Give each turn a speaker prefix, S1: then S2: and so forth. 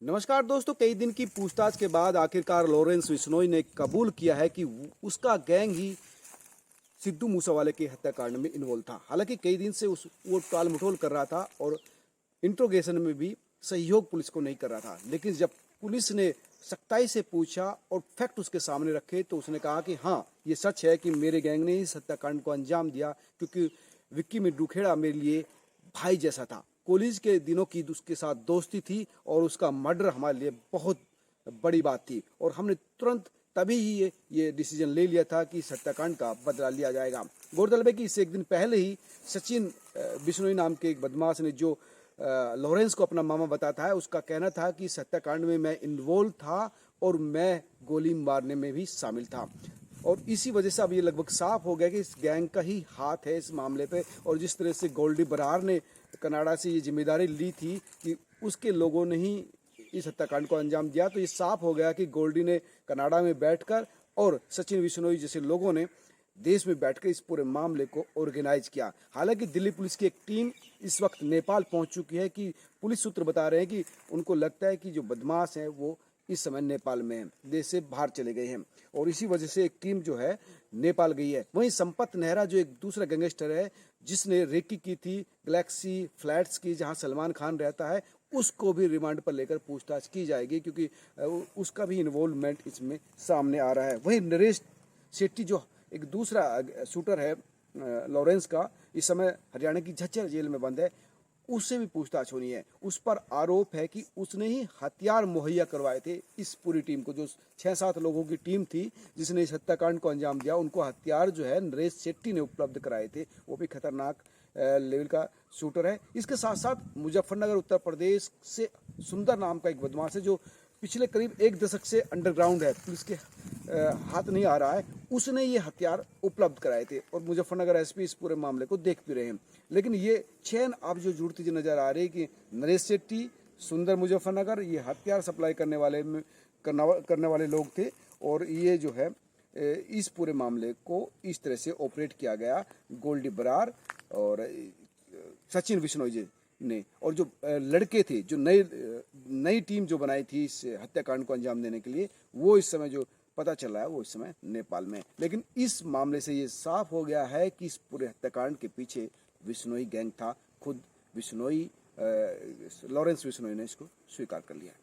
S1: नमस्कार दोस्तों, कई दिन की पूछताछ के बाद आखिरकार लॉरेंस बिश्नोई ने कबूल किया है कि उसका गैंग ही सिद्धू मूसेवाले के हत्याकांड में इन्वॉल्व था। हालांकि कई दिन से वो टाल मटोल कर रहा था और इंट्रोगेशन में भी सहयोग पुलिस को नहीं कर रहा था। लेकिन जब पुलिस ने सख्ताई से पूछा और फैक्ट उसके सामने रखे तो उसने कहा कि हाँ, ये सच है कि मेरे गैंग ने इस हत्याकांड को अंजाम दिया, क्योंकि विक्की मिड्डूखेड़ा मेरे लिए भाई जैसा था। कॉलेज के दिनों की उसके साथ दोस्ती थी और उसका मर्डर हमारे लिए बहुत बड़ी बात थी और हमने तुरंत तभी ही ये डिसीजन ले लिया था कि इस हत्याकांड का बदला लिया जाएगा। गौरतलब है कि इससे एक दिन पहले ही सचिन बिश्नोई नाम के एक बदमाश ने, जो लॉरेंस को अपना मामा बताता है, उसका कहना था कि इस हत्याकांड में मैं इन्वॉल्व था और मैं गोली मारने में भी शामिल था। और इसी वजह से अब ये लगभग साफ हो गया कि इस गैंग का ही हाथ है इस मामले पे। और जिस तरह से गोल्डी बरार ने कनाडा से ये जिम्मेदारी ली थी कि उसके लोगों ने ही इस हत्याकांड को अंजाम दिया, तो ये साफ हो गया कि गोल्डी ने कनाडा में बैठकर और सचिन बिश्नोई जैसे लोगों ने देश में बैठकर इस पूरे मामले को ऑर्गेनाइज किया। हालांकि दिल्ली पुलिस की एक टीम इस वक्त नेपाल पहुंच चुकी है कि पुलिस सूत्र बता रहे हैं कि उनको लगता है कि जो बदमाश हैं वो इस समय नेपाल में हैं, देश से बाहर चले गए हैं और इसी वजह से एक टीम जो है नेपाल गई है। वहीं संपत नेहरा, जो एक दूसरा गैंगस्टर है जिसने रेकी की थी गैलेक्सी फ्लैट्स की जहां सलमान खान रहता है, उसको भी रिमांड पर लेकर पूछताछ की जाएगी, क्योंकि उसका भी इन्वॉल्वमेंट इसमें सामने आ रहा है। वहीं नरेश शेट्टी, जो एक दूसरा शूटर है लॉरेंस का, इस समय हरियाणा की झज्जर जेल में बंद है, उससे भी पूछताछ होनी है। उस पर आरोप है कि उसने ही हथियार मुहैया करवाए थे इस पूरी टीम को। जो 6-7 लोगों की टीम थी जिसने इस हत्याकांड को अंजाम दिया, उनको हथियार जो है नरेश शेट्टी ने उपलब्ध कराए थे। वो भी खतरनाक लेवल का शूटर है। इसके साथ साथ मुजफ्फरनगर उत्तर प्रदेश से सुंदर नाम का एक बदमाश है, जो पिछले करीब 1 दशक से अंडरग्राउंड है, पुलिस के हाथ नहीं आ रहा है। उसने ये हथियार उपलब्ध कराए थे और मुजफ्फरनगर एसपी इस पूरे मामले को देख भी रहे हैं। लेकिन ये चेन अब जो जुड़ती जो नजर आ रही है कि नरेश शेट्टी, सुंदर मुजफ्फरनगर, ये हथियार सप्लाई करने वाले लोग थे और ये जो है इस पूरे मामले को इस तरह से ऑपरेट किया गया गोल्डी बरार और सचिन बिश्नोई जी ने। और जो लड़के थे, जो नई टीम जो बनाई थी इस हत्याकांड को अंजाम देने के लिए, वो इस समय जो पता चल रहा है वो इस समय नेपाल में। लेकिन इस मामले से ये साफ हो गया है कि इस पूरे हत्याकांड के पीछे बिश्नोई गैंग था। खुद बिश्नोई लॉरेंस बिश्नोई ने इसको स्वीकार कर लिया।